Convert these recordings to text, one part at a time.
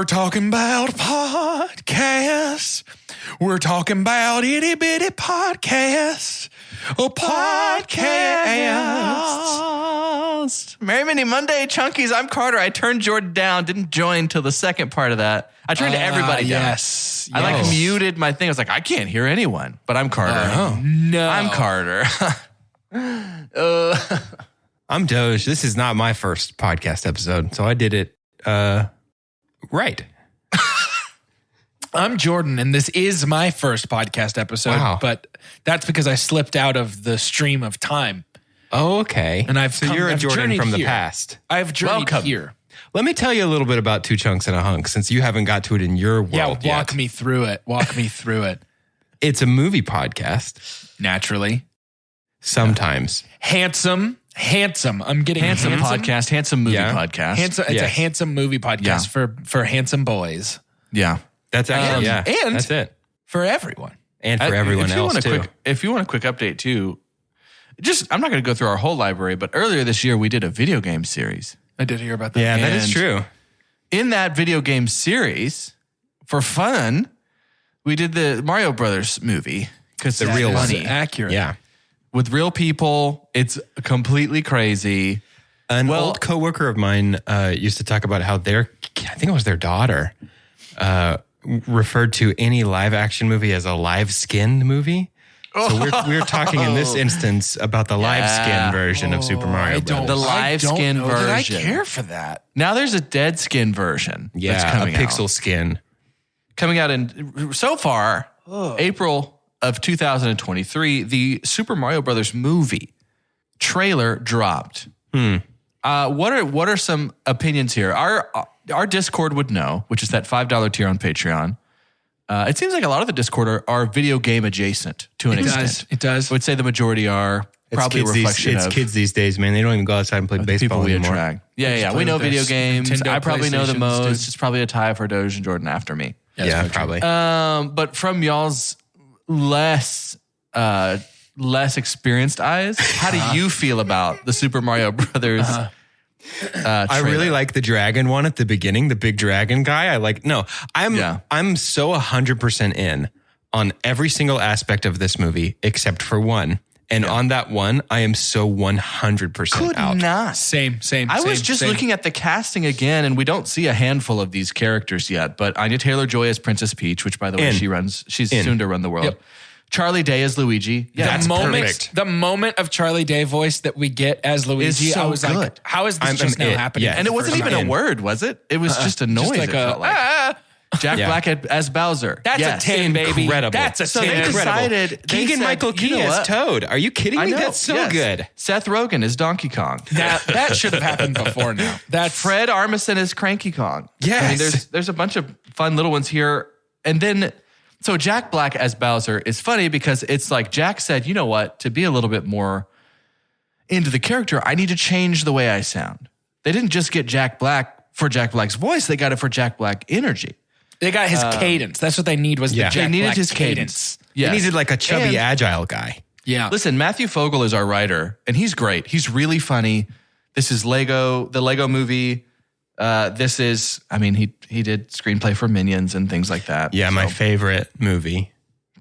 talking about podcasts. We're talking about itty bitty podcasts. Oh, podcast. Merry Mini Monday, Chunkies. I'm Carter. I turned Jordan down. Didn't join till the second part of that. I turned everybody down. Yes. I like muted my thing. I was like, I can't hear anyone. But I'm Carter. No. I'm Carter. I'm Doge. This is not my first podcast episode, so I did it right. I'm Jordan, and this is my first podcast episode, but that's because I slipped out of the stream of time. Oh, okay. And you're a Jordan from the here. past. I've journeyed here. Let me tell you a little bit about Two Chunks and a Hunk, since you haven't got to it in your world yet. Walk me through it. It's a movie podcast. Naturally. Sometimes. Handsome. I'm getting handsome podcast, handsome movie podcast. It's a handsome movie podcast for handsome boys. Yeah. That's actually, and that's it. For everyone. And for everyone else, too. If you want a quick update, too, I'm not going to go through our whole library, but earlier this year, we did a video game series. I did hear about that. Yeah, that is true. In that video game series, for fun, we did the Mario Brothers movie. Because the real one. Accurate. Yeah. With real people, it's completely crazy. An old coworker of mine used to talk about how I think it was their daughter, referred to any live action movie as a live skinned movie. So we're talking in this instance about the live skin version of Super Mario Brothers. The live skin version. Did I care for that? Now there's a dead skin version. Yeah, that's coming a pixel out. skin. Coming out in, so far, April of 2023, the Super Mario Brothers movie trailer dropped. What are some opinions here? Our Discord would know, which is that $5 tier on Patreon. It seems like a lot of the Discord are video game adjacent to an extent. It does. I would say the majority are probably a reflection of kids these days, man. They don't even go outside and play baseball people we anymore. attract. Yeah. We know video games. Nintendo, I probably know the PlayStations, most. dude. It's probably a tie for Doge and Jordan after me. Yeah, probably. But from y'all's less experienced eyes, how do you feel about the Super Mario Brothers? I really like the dragon one at the beginning, the big dragon guy. I'm so 100% in on every single aspect of this movie except for one. And on that one, I am so 100% out. Not. Same. I was just looking at the casting again, and we don't see a handful of these characters yet. But Anya Taylor-Joy as Princess Peach, which, by the way, she's soon to run the world. Yep. Charlie Day as Luigi. Yeah, perfect. The moment of Charlie Day voice that we get as Luigi, so I was good. like, how is this just now happening? Yeah. and it wasn't even a word, was it? It was just a noise. Just like Jack Black as Bowser. That's a 10, baby. Incredible. That's a 10. So they decided. Keegan-Michael Key as Toad. Are you kidding me? That's so good. Seth Rogen is Donkey Kong. That should have happened before now. That's Fred Armisen is Cranky Kong. Yes. I mean, there's a bunch of fun little ones here. And then, so Jack Black as Bowser is funny because it's like Jack said, you know what, to be a little bit more into the character, I need to change the way I sound. They didn't just get Jack Black for Jack Black's voice. They got it for Jack Black energy. They got his cadence. That's what they need was the Jack they needed Black his cadence. Yes. They needed like a chubby, agile guy. Yeah. Listen, Matthew Fogel is our writer, and he's great. He's really funny. This is the Lego movie. This is, I mean, he did screenplay for Minions and things like that. Yeah, my favorite movie.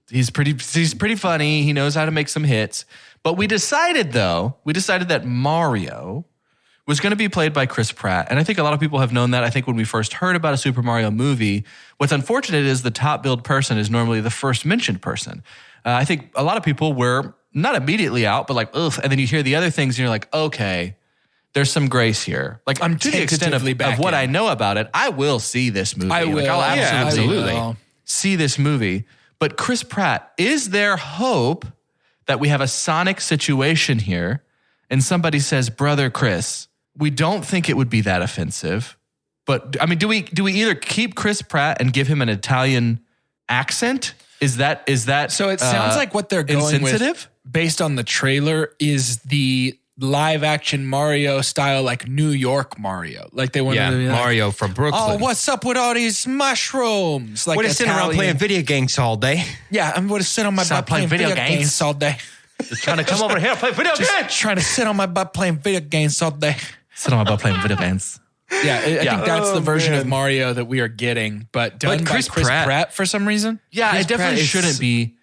He's pretty funny. He knows how to make some hits. But we decided that Mario was going to be played by Chris Pratt. And I think a lot of people have known that. I think when we first heard about a Super Mario movie, what's unfortunate is the top billed person is normally the first mentioned person. I think a lot of people were not immediately out, but like, ugh. And then you hear the other things and you're like, okay, there's some grace here. Like, I'm to the extent of what I know about it, I will see this movie. I will. Like, I'll absolutely I will. see this movie. But Chris Pratt, is there hope that we have a Sonic situation here and somebody says, brother Chris, we don't think it would be that offensive, but I mean, do we either keep Chris Pratt and give him an Italian accent? Is that so? It sounds like what they're going with, based on the trailer, is the live action Mario style, like New York Mario. Like they want to be like, Mario from Brooklyn. Oh, what's up with all these mushrooms? Like we're just sitting around playing video games all day. Yeah, I'm going to sit on my butt playing video games all day. Just trying to come over here and play video games. Trying to sit on my butt playing video games all day. Sit on my butt playing video games. Yeah, I think that's the version of Mario that we are getting, but done by Chris Pratt for some reason. Yeah, Chris it definitely shouldn't be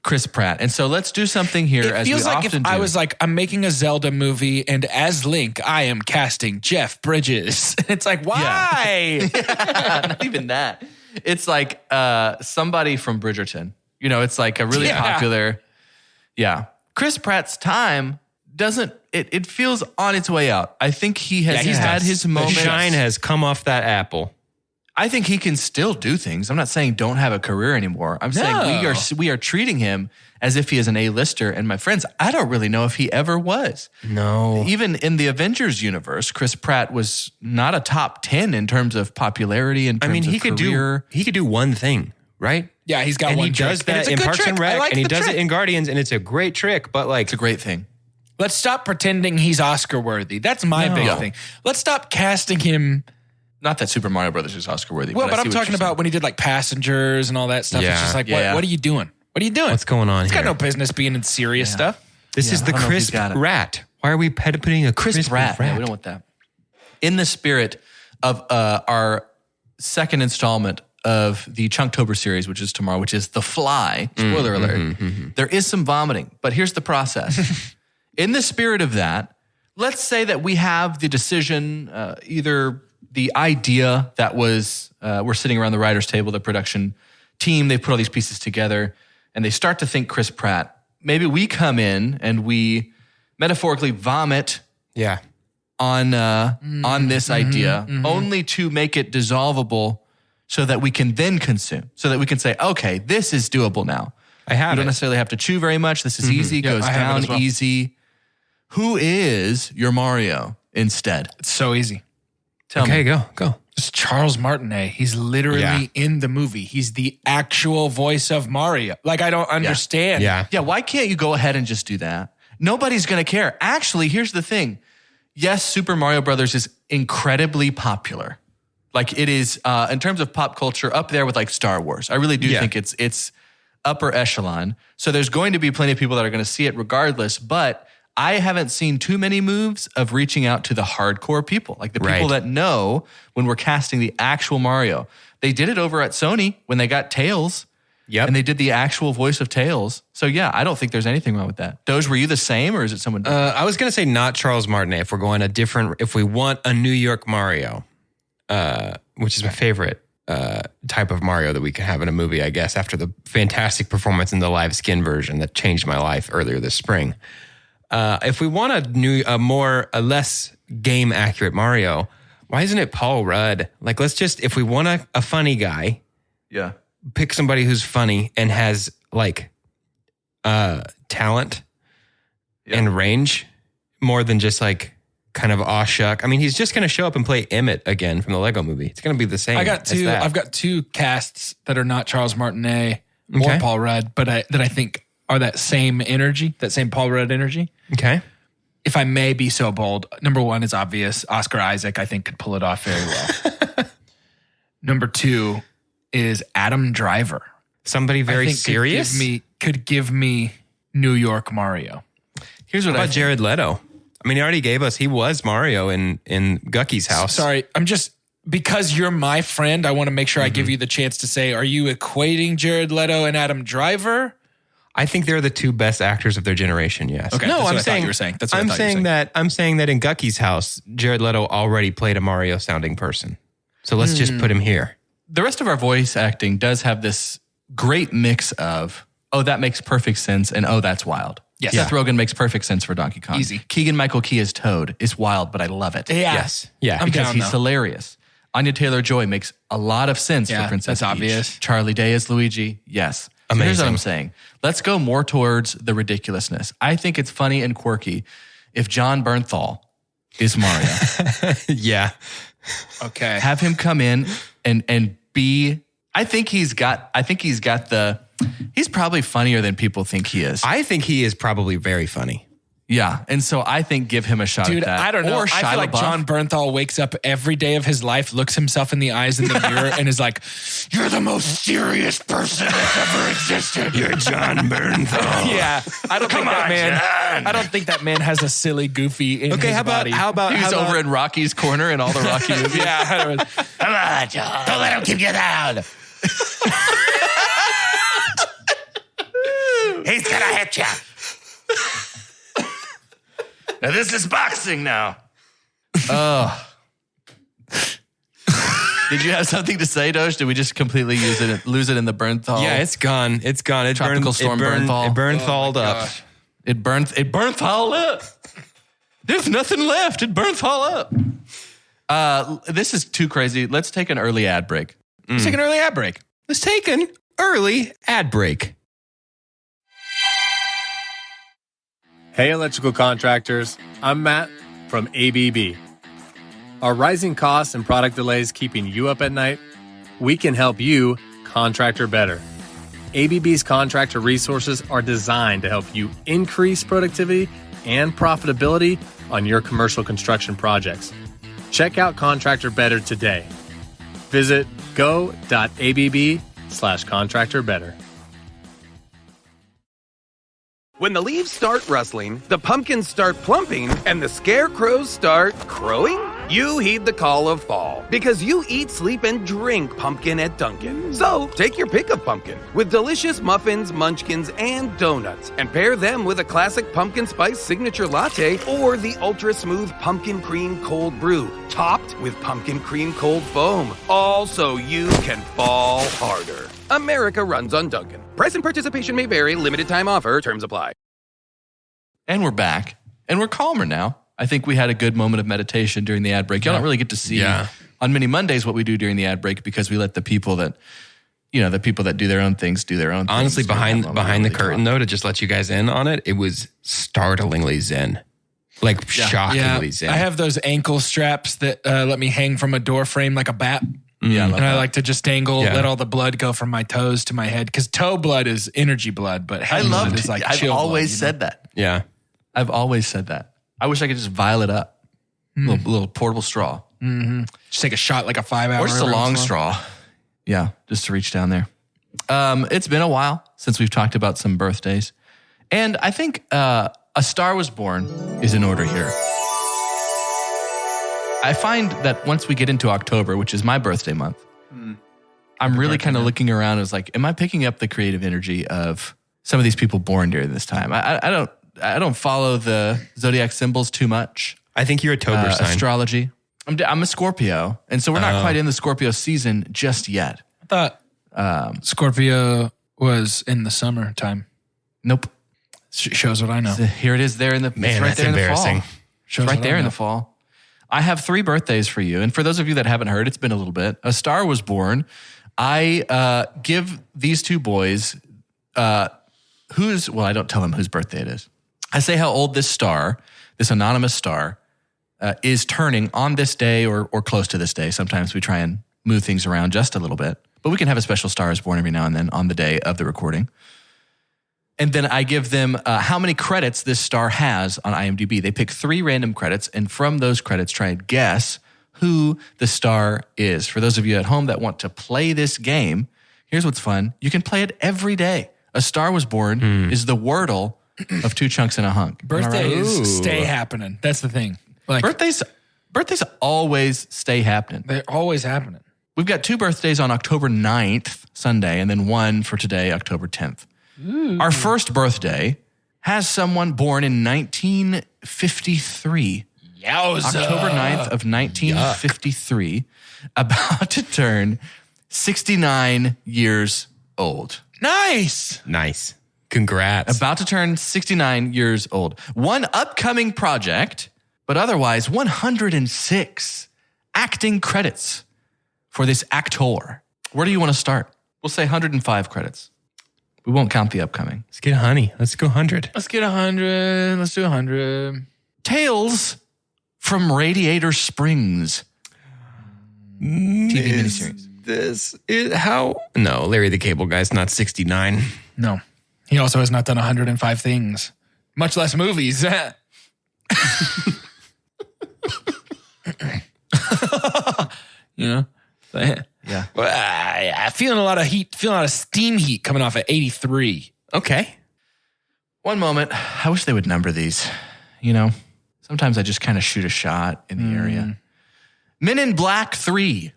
Chris Pratt. And so let's do something here It as feels we like often if do. I was like, I'm making a Zelda movie, and as Link, I am casting Jeff Bridges. It's like, why? Not even that. It's like somebody from Bridgerton. You know, it's like a really popular. Yeah. Chris Pratt's time doesn't, it feels on its way out. I think he's had his moment. The shine has come off that apple. I think he can still do things. I'm not saying don't have a career anymore. I'm saying we are treating him as if he is an A-lister. And my friends, I don't really know if he ever was. No. Even in the Avengers universe, Chris Pratt was not a top 10 in terms of popularity and he could do one thing, right? Yeah, he's got one trick. He does that in Parks and Rec, and he does it in Guardians, and it's a great trick, but like... It's a great thing. Let's stop pretending he's Oscar worthy. That's my big thing. Let's stop casting him... Not that Super Mario Brothers is Oscar worthy. Well, but I'm talking about when he did like Passengers and all that stuff. Yeah. It's just like, what are you doing? What are you doing? What's going on He's here? got no business being in serious stuff. This is the crisp rat. Why are we putting a crisp rat? Yeah, we don't want that. In the spirit of our second installment of the Chunktober series, which is tomorrow, which is The Fly, spoiler alert, there is some vomiting, but here's the process. In the spirit of that, let's say that we have the decision, either the idea that was, we're sitting around the writer's table, the production team, they put all these pieces together, and they start to think Chris Pratt. Maybe we come in and we metaphorically vomit on this idea, only to make it dissolvable so that we can then consume, so that we can say, okay, this is doable now. I have You don't necessarily have to chew very much. This is easy, goes down easy. Who is your Mario instead? It's so easy. Tell me. Go. It's Charles Martinet. He's literally in the movie. He's the actual voice of Mario. Like, I don't understand. Yeah, why can't you go ahead and just do that? Nobody's going to care. Actually, here's the thing. Yes, Super Mario Brothers is incredibly popular. Like, it is, in terms of pop culture, up there with like Star Wars. I really do think it's upper echelon. So there's going to be plenty of people that are going to see it regardless, but I haven't seen too many moves of reaching out to the hardcore people, like the people that know when we're casting the actual Mario. They did it over at Sony when they got Tails. Yep. And they did the actual voice of Tails. So yeah, I don't think there's anything wrong with that. Doge, were you the same or is it someone different? I was going to say not Charles Martinet if we're going if we want a New York Mario, which is my favorite type of Mario that we can have in a movie, I guess, after the fantastic performance in the live skin version that changed my life earlier this spring. If we want a less game accurate Mario, why isn't it Paul Rudd? Like, let's just, if we want a funny guy, pick somebody who's funny and has like talent and range more than just like kind of aw shuck. I mean, he's just going to show up and play Emmett again from the Lego movie. It's going to be the same. I've got two casts that are not Charles Martinet or Paul Rudd, but that I think are that same energy, that same Paul Rudd energy. Okay. If I may be so bold, number one is obvious. Oscar Isaac, I think, could pull it off very well. Number two is Adam Driver. Somebody very serious? Could give me New York Mario. Here's what about Jared Leto? I mean, he already gave us, he was Mario in Gucky's house. Sorry, because you're my friend, I want to make sure I give you the chance to say, are you equating Jared Leto and Adam Driver? I think they're the two best actors of their generation. Yes. Okay. No, I'm saying you were saying. That's what I'm saying that in Gucky's house, Jared Leto already played a Mario sounding person. So let's just put him here. The rest of our voice acting does have this great mix of, oh, that makes perfect sense, and oh, that's wild. Yes. Seth Rogen makes perfect sense for Donkey Kong. Easy. Keegan-Michael Key as Toad is wild, but I love it. Yeah. Yes. Yeah. Because he's hilarious. Anya Taylor-Joy makes a lot of sense for Princess Peach. Obvious. Charlie Day as Luigi. Yes. So here's what I'm saying. Let's go more towards the ridiculousness. I think it's funny and quirky if John Bernthal is Mario. Yeah. Okay. Have him come in and be, he's probably funnier than people think he is. I think he is probably very funny. Yeah, and so I think give him a shot at that. I don't know. Or I feel like John Bernthal wakes up every day of his life, looks himself in the eyes in the mirror, and is like, "You're the most serious person that's ever existed. You're John Bernthal." Yeah, I don't think that man. John. I don't think that man has a silly, goofy in his body. He's over in Rocky's corner in all the Rocky movies. Yeah, come on, John. Don't let him keep you down. He's gonna hit you. Now this is boxing now. Oh. Did you have something to say, Doge? Did we just completely lose it in the Bernthal? Yeah, it's gone. It's gone. It Tropical storm Bernthal. It Bernthaled up. It Bernthal up. There's nothing left. It Bernthal up. This is too crazy. Let's take an early ad break. Let's take an early ad break. Let's take an early ad break. Hey, electrical contractors. I'm Matt from ABB. Are rising costs and product delays keeping you up at night? We can help you contractor better. ABB's contractor resources are designed to help you increase productivity and profitability on your commercial construction projects. Check out Contractor Better today. Visit go.abb/contractorbetter. When the leaves start rustling, the pumpkins start plumping, and the scarecrows start crowing, you heed the call of fall, because you eat, sleep, and drink pumpkin at Dunkin'. So, take your pick of pumpkin with delicious muffins, munchkins, and donuts, and pair them with a classic pumpkin spice signature latte or the ultra-smooth pumpkin cream cold brew, topped with pumpkin cream cold foam, all so you can fall harder. America runs on Dunkin'. Price and participation may vary. Limited time offer. Terms apply. And we're back. And we're calmer now. I think we had a good moment of meditation during the ad break. Y'all don't really get to see on many Mondays what we do during the ad break because we let the people that, the people that do their own things do their own things. Honestly, behind the curtain, though, to just let you guys in on it, it was startlingly zen. Like shockingly zen. I have those ankle straps that let me hang from a door frame like a bat. Yeah, I like to just dangle, let all the blood go from my toes to my head. Because toe blood is energy blood, but head blood is like chill I've always blood, said that. Yeah. I've always said that. I wish I could just vial it up. Little portable straw. Mm-hmm. Just take a shot like a 5-hour. Or just a long straw. Yeah, just to reach down there. It's been a while since we've talked about some birthdays. And I think A Star Was Born is in order here. I find that once we get into October, which is my birthday month, I'm really kind of looking around as like, am I picking up the creative energy of some of these people born during this time? I don't follow the zodiac symbols too much. I think you're a Tober sign. Astrology. I'm a Scorpio, and so we're not quite in the Scorpio season just yet. I thought Scorpio was in the summertime. Nope. Shows what I know. Here it is there in the Man, right that's there embarrassing. In the fall. Shows right there in the fall. I have 3 birthdays for you. And for those of you that haven't heard, it's been a little bit. A Star Was Born. I give these 2 boys I don't tell them whose birthday it is. I say how old this star, this anonymous star, is turning on this day or close to this day. Sometimes we try and move things around just a little bit. But we can have a special Star Is Born every now and then on the day of the recording. And then I give them how many credits this star has on IMDb. They pick 3 random credits, and from those credits, try and guess who the star is. For those of you at home that want to play this game, here's what's fun. You can play it every day. A Star Was Born is the Wordle of 2 chunks and a hunk. Birthdays stay happening. That's the thing. Like birthdays always stay happening. They're always happening. We've got 2 birthdays on October 9th, Sunday, and then 1 for today, October 10th. Ooh. Our first birthday has someone born in 1953. Yowza. October 9th of 1953, about to turn 69 years old. Nice. Congrats. About to turn 69 years old. 1 upcoming project, but otherwise 106 acting credits for this actor. Where do you want to start? We'll say 105 credits. We won't count the upcoming. Let's get a honey. Let's go 100. Let's get 100. Let's do 100. Tales from Radiator Springs. TV miniseries. No, Larry the Cable Guy's not 69. No. He also has not done 105 things. much less movies. You know? Yeah. I'm feeling a lot of heat, feeling a lot of steam heat coming off at 83. Okay. One moment. I wish they would number these. You know, sometimes I just kind of shoot a shot in the area. Men in Black 3.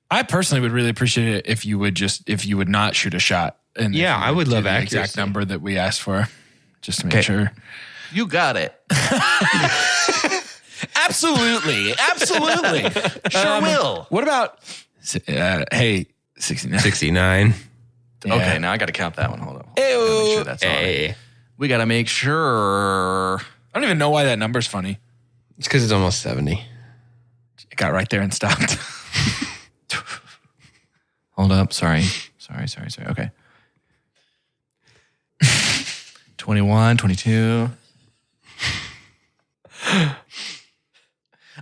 I personally would really appreciate it if you would not shoot a shot. And I would love the accuracy. exact number that we asked for, just to make sure. You got it. Absolutely. Sure will. What about, 69? 69. Yeah. Okay, now I got to count that one. Hold on. Ew. Make sure that's all right. We got to make sure. I don't even know why that number's funny. It's because it's almost 70. It got right there and stopped. Hold up. Sorry. Okay. 21, 22.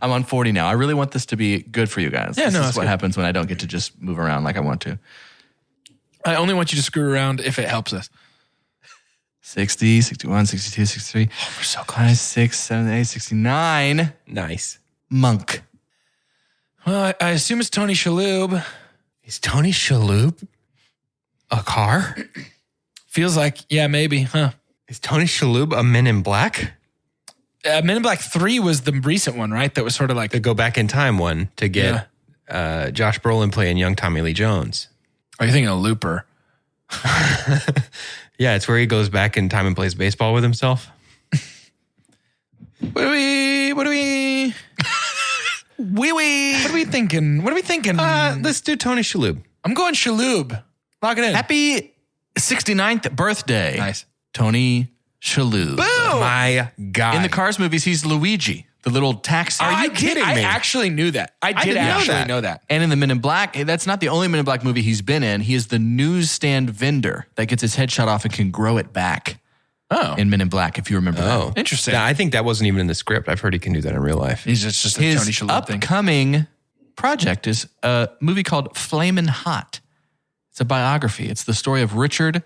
I'm on 40 now. I really want this to be good for you guys. Yeah, this is what good. happens when I don't get to just move around like I want to. I only want you to screw around if it helps us. 60, 61, 62, 63. Oh, we're so close. 5, 6, 7, 8, 69. Nice. Monk. Well, I assume it's Tony Shalhoub. Is Tony Shalhoub a car? Feels like, yeah, maybe, huh? Is Tony Shalhoub a Men in Black? Men in Black 3 was the recent one, right? That was sort of like The go back in time one to get Josh Brolin playing young Tommy Lee Jones. Are you thinking of Looper? Yeah, it's where he goes back in time and plays baseball with himself. What are we thinking? Let's do Tony Shalhoub. I'm going Shalhoub. Lock it in. Happy 69th birthday. Nice. Tony Shalhoub. Boom! My God. In the Cars movies, he's Luigi, the little taxi. Are you kidding me? I actually knew that. I did actually know that. And in the Men in Black, that's not the only Men in Black movie he's been in. He is the newsstand vendor that gets his head shot off and can grow it back. Oh. In Men in Black, if you remember that. Interesting. I think that wasn't even in the script. I've heard he can do that in real life. He's just a His Tony Shalhoub thing. upcoming project is a movie called Flamin' Hot. It's a biography. It's the story of Richard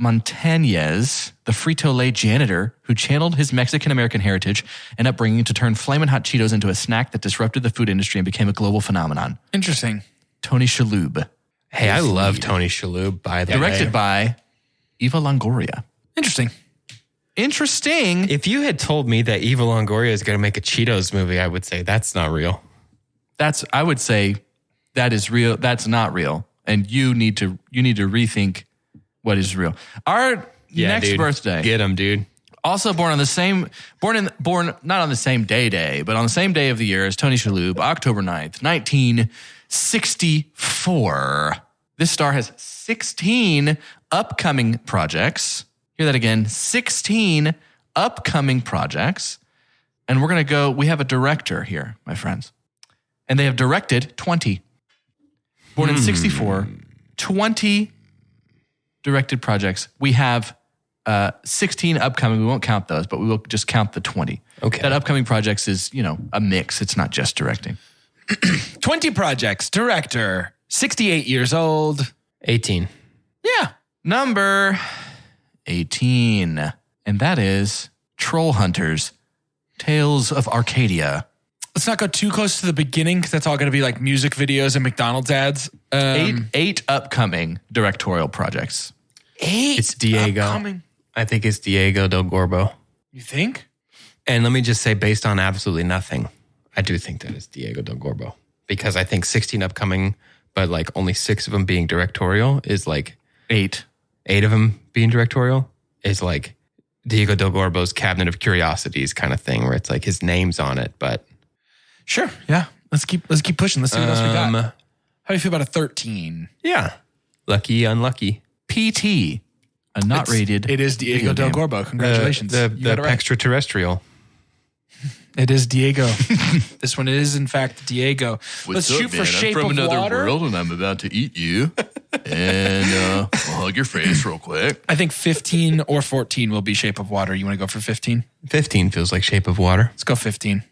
Montañez, the Frito-Lay janitor who channeled his Mexican-American heritage and upbringing to turn Flamin' Hot Cheetos into a snack that disrupted the food industry and became a global phenomenon. Interesting. Tony Shalhoub. Hey, I love Tony Shalhoub, by the way. Directed by Eva Longoria. Interesting. If you had told me that Eva Longoria is going to make a Cheetos movie, I would say that's not real. I would say that is real. That's not real. And you need to rethink what is real. Our next birthday. Get him, dude. Also born not on the same day, but on the same day of the year as Tony Shalhoub, October 9th, 1964. This star has 16 upcoming projects. Hear that again, 16 upcoming projects. And we're going to go, we have a director here, my friends. And they have directed 20. Born in 64, 20 directed projects. We have 16 upcoming. We won't count those, but we will just count the 20. Okay. That upcoming projects is, a mix. It's not just directing. 20 projects, director, 68 years old. 18. Yeah. Number 18. And that is Troll Hunters, Tales of Arcadia. Let's not go too close to the beginning because that's all going to be like music videos and McDonald's ads. Eight upcoming directorial projects. 8? It's Diego. Upcoming. I think it's Diego del Gorbo. You think? And let me just say, based on absolutely nothing, I do think that it's Diego del Gorbo. Because I think 16 upcoming, but like only 6 of them being directorial is like... 8 of them being directorial is like Diego del Gorbo's Cabinet of Curiosities kind of thing, where it's like his name's on it, but... Sure. Yeah. Let's keep pushing. Let's see what else we got. How do you feel about a 13? Yeah. Lucky, unlucky. PT, a not rated. It is Diego del Gorbo. Congratulations. The You got it right. extraterrestrial. It is Diego. This one is, in fact, Diego. Let's shoot for Shape of Water. And I'm about to eat you. And I'll hug your face real quick. I think 15 or 14 will be Shape of Water. You want to go for 15? 15 feels like Shape of Water. Let's go 15.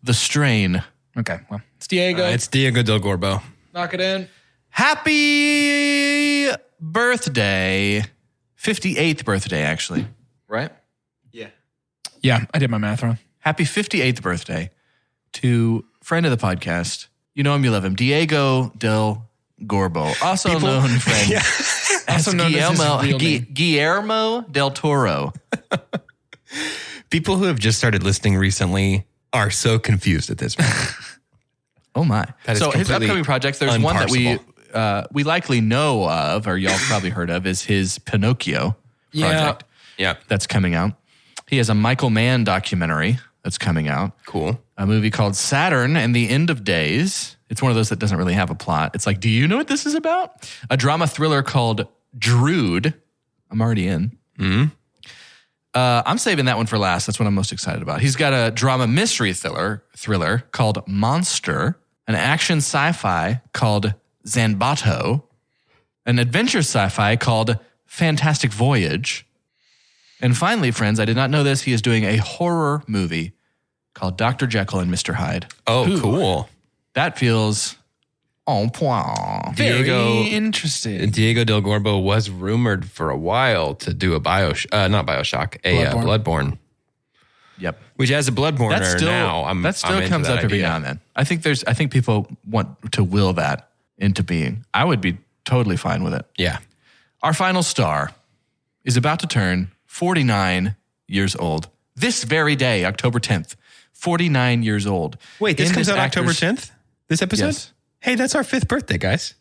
The Strain. Okay. Well, it's Diego. It's Diego del Gorbo. Knock it in. Happy birthday. 58th birthday, actually. right? Yeah, I did my math wrong. Happy 58th birthday to friend of the podcast. You know him, you love him. Diego del Gorbo, also known friend. Also known as his real name. Guillermo del Toro. People who have just started listening recently are so confused at this point. Oh my. That is So his upcoming projects, there's one that we likely know of, or y'all probably heard of, is his Pinocchio project. Yeah. That's coming out. He has a Michael Mann documentary that's coming out. Cool. A movie called Saturn and the End of Days. It's one of those that doesn't really have a plot. It's like, do you know what this is about? A drama thriller called Drude. I'm already in. I'm saving that one for last. That's what I'm most excited about. He's got a drama mystery thriller called Monster, an action sci-fi called Zanbato, an adventure sci-fi called Fantastic Voyage. And finally, friends, I did not know this. He is doing a horror movie called Dr. Jekyll and Mr. Hyde. Oh, cool. That feels en point. Very interesting. Diego del Gorbo was rumored for a while to do a Bloodborne. Yep. Which as a Bloodborner that still I'm comes into up every now and then. I think people want to will that into being. I would be totally fine with it. Yeah. Our final star is about to turn 49 years old. This very day, October 10th. 49 years old. Wait, this comes out October 10th? This episode? Yes. Hey, that's our 5th birthday, guys.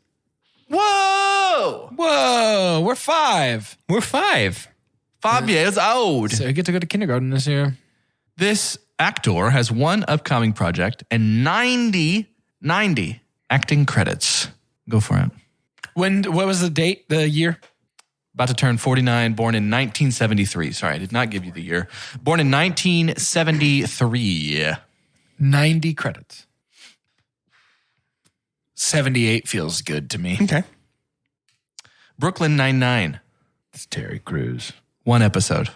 Whoa! We're 5. We're 5. 5 years old. So I get to go to kindergarten this year. This actor has one upcoming project and 90 acting credits. Go for it. What was the date, the year? About to turn 49, born in 1973. Sorry, I did not give you the year. Born in 1973. 90 credits. 78 feels good to me. Okay. Brooklyn Nine-Nine. It's Terry Crews. One episode.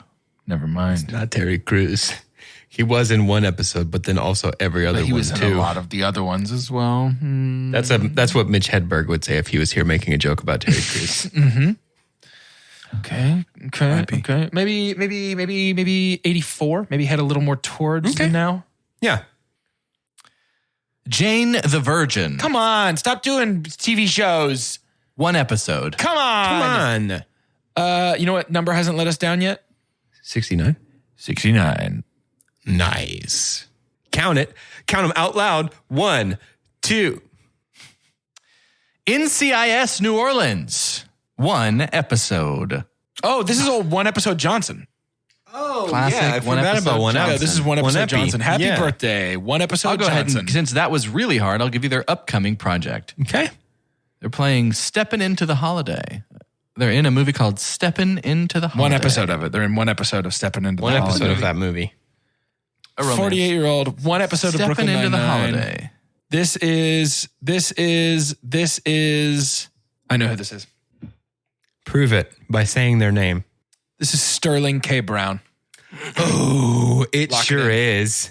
Never mind. Not Terry Crews. He was in one episode, but then also every other one too. He was in a lot of the other ones as well. That's what Mitch Hedberg would say if he was here making a joke about Terry Crews. Okay. Maybe 84. Maybe head a little more towards now. Yeah. Jane the Virgin. Come on, stop doing TV shows. One episode. Come on. You know what number hasn't let us down yet? 69. 69. Nice. Count it. Count them out loud. 1, 2. NCIS New Orleans. One episode. Oh, this is old One Episode Johnson. Oh, classic. Yeah, I forgot about One Episode. This is One Episode Johnson. Happy birthday, One Episode I'll go Johnson. ahead and, since that was really hard, I'll give you their upcoming project. Okay. They're playing Steppin' Into the Holiday. They're in a movie called Steppin' Into the Holiday. One episode of it. They're in one episode of Steppin' Into the Holiday. One episode of that movie. 48-year-old, one episode of Brooklyn Nine-Nine. Steppin' Into the Holiday. This is, I know who this is. Prove it by saying their name. This is Sterling K. Brown. Oh, it Lock sure it is.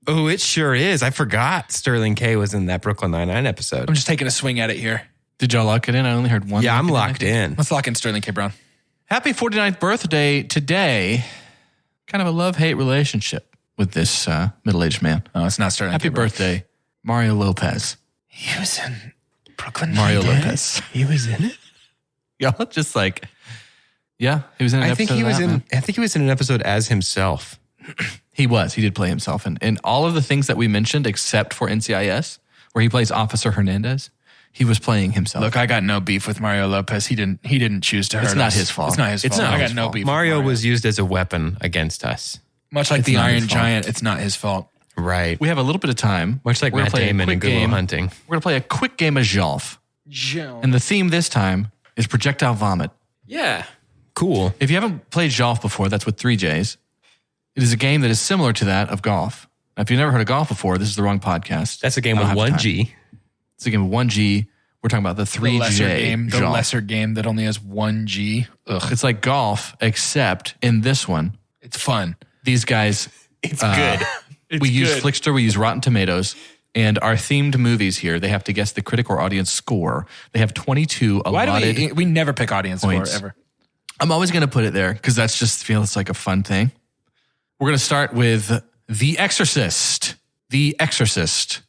Oh, it sure is. I forgot Sterling K was in that Brooklyn Nine-Nine episode. I'm just taking a swing at it here. Did y'all lock it in? I only heard one. Yeah, I'm locked in. Let's lock in Sterling K. Brown. Happy 49th birthday today. Kind of a love-hate relationship with this middle-aged man. Oh, it's not Sterling Happy K. Brown. birthday, Mario Lopez. He was in Brooklyn Mario Nine-Nine. Lopez. He was in it? Y'all just like, yeah, he was in an I episode think he was of that, in. man. I think he was in an episode as himself. He did play himself. And all of the things that we mentioned, except for NCIS, where he plays Officer Hernandez, he was playing himself. Look, I got no beef with Mario Lopez. He didn't choose to hurt us. It's not his fault. It's not his fault. I got no beef Mario with was used as a weapon against us. Much like It's the not Iron his fault. Giant, it's not his fault. Right. We have a little bit of time. Much like We're gonna Matt play a Damon quick in Good Will game. Hunting. We're going to play a quick game of jjjolf. And the theme this time is projectile vomit. Yeah. Cool. If you haven't played jjjolf before, that's with 3 J's. It is a game that is similar to that of golf. Now, if you've never heard of golf before, this is the wrong podcast. That's a game I don't with have one time. G. It's a game with 1 G. We're talking about the 3 the lesser J game, the jjjolf. lesser game that only has 1 G. Ugh, It's like golf, except in this one, it's fun. these guys. It's good. We use Flickster, we use Rotten Tomatoes, and our themed movies here, they have to guess the critic or audience score. They have 22 Why allotted do we never pick audience points. score ever? I'm always going to put it there because that's just feels like a fun thing. We're going to start with The Exorcist. The Exorcist.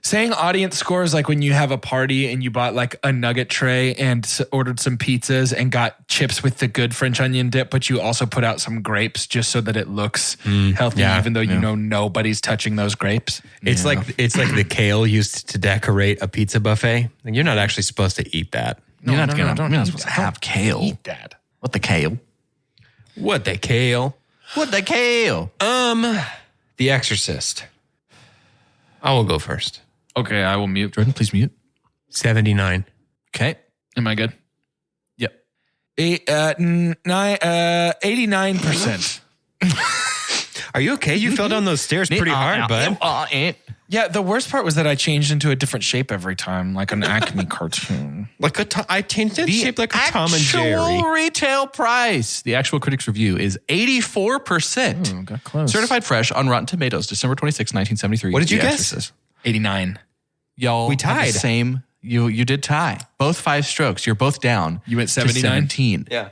Saying audience scores like when you have a party and you bought like a nugget tray and ordered some pizzas and got chips with the good French onion dip, but you also put out some grapes just so that it looks healthy, even though you know nobody's touching those grapes. It's like the kale used to decorate a pizza buffet. And you're not actually supposed to eat that. You're not supposed to have kale. Eat that. What the kale? What the kale? What the kale? The Exorcist. I will go first. Okay, I will mute. Jordan, please mute. 79. Okay. Am I good? Yep. 89%. Are you okay? You fell down those stairs pretty hard, bud. Yeah, the worst part was that I changed into a different shape every time, like an Acme cartoon. I changed it shape like a Tom and Jerry. The actual retail price, the actual critics review is 84%. Ooh, got close. Certified fresh on Rotten Tomatoes, December 26, 1973. What did you The guess? Exorcist. 89. Y'all, we tied. The same. You did tie. Both 5 strokes. You're both down. You went 79? 17. Yeah.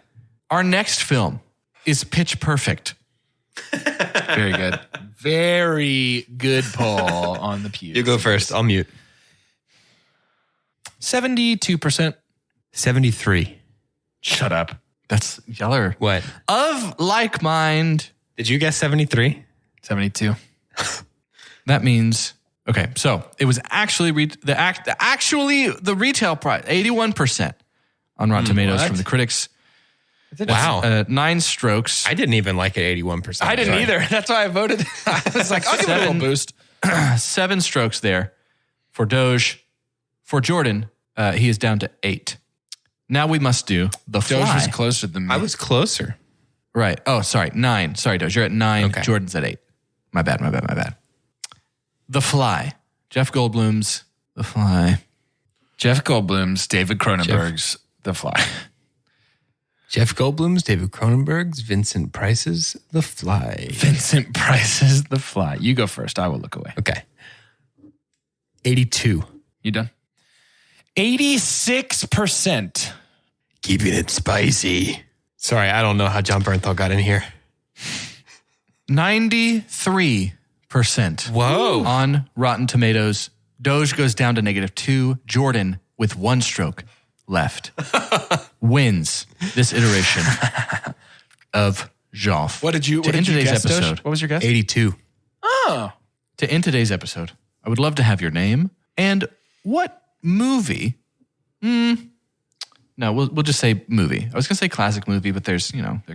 Our next film is Pitch Perfect. Very good. Very good pull on the pew. You go first. I'll mute. 72%. 73. Shut up. That's y'all are What? of like mind. Did you guess 73? 72. That means okay. So it was actually the retail price 81% on Rotten Tomatoes from the critics. Wow. 9 strokes. I didn't even like it 81%. I didn't either. That's why I voted. I was like, I'll give it a little boost. 7 strokes there for Doge. For Jordan, he is down to 8. Now we must do The Fly. Doge was closer than me. I was closer. Right. Oh, sorry. 9. Sorry, Doge. You're at 9. Okay. Jordan's at 8. My bad. The Fly. Jeff Goldblum's The Fly. Jeff Goldblum's, David Cronenberg's The Fly. Jeff Goldblum's, David Cronenberg's, Vincent Price's The Fly. Vincent Price's The Fly. You go first. I will look away. Okay. 82. You done? 86%. Keeping it spicy. Sorry, I don't know how John Bernthal got in here. 93% Whoa. on Rotten Tomatoes. Doge goes down to -2. Jordan, with 1 stroke left, wins this iteration of jjjolf. What did you guess, episode? What was your guess? 82. Oh. To end today's episode, I would love to have your name and what movie. No, we'll just say movie. I was going to say classic movie, but there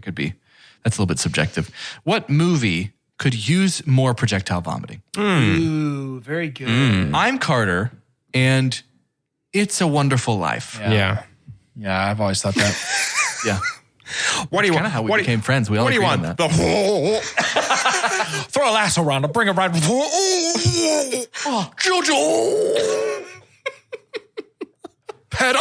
could be, that's a little bit subjective. What movie could use more projectile vomiting? Ooh, very good. I'm Carter, and It's a Wonderful Life. Yeah. Yeah, I've always thought that. Yeah. What do you want? Kind of how we became friends. We all What do you agreed want? on that. Throw a lasso around him, bring him right. Jojo! Pet.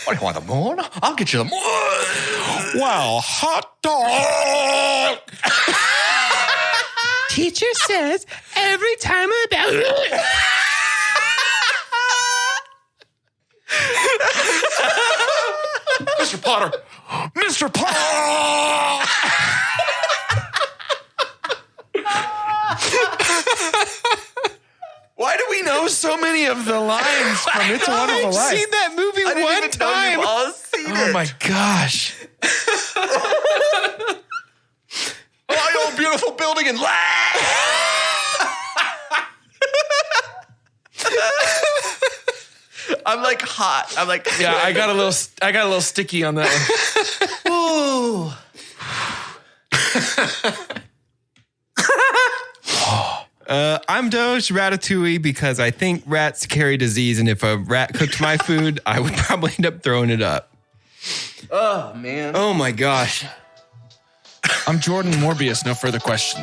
What do you want, the moon? I'll get you the moon. Wow, hot dog. Teacher says every time about Mr. Potter. Mr. Potter. Why do we know so many of the lines from It's a Wonderful Life? I've seen that movie one time. Oh my gosh. Oh, your beautiful building and I'm like hot. I'm like, Yeah, I got a little sticky on that one. ooh. I'm Doge Ratatouille because I think rats carry disease, and if a rat cooked my food, I would probably end up throwing it up. Oh, man. Oh my gosh. I'm Jordan Morbius. No further questions.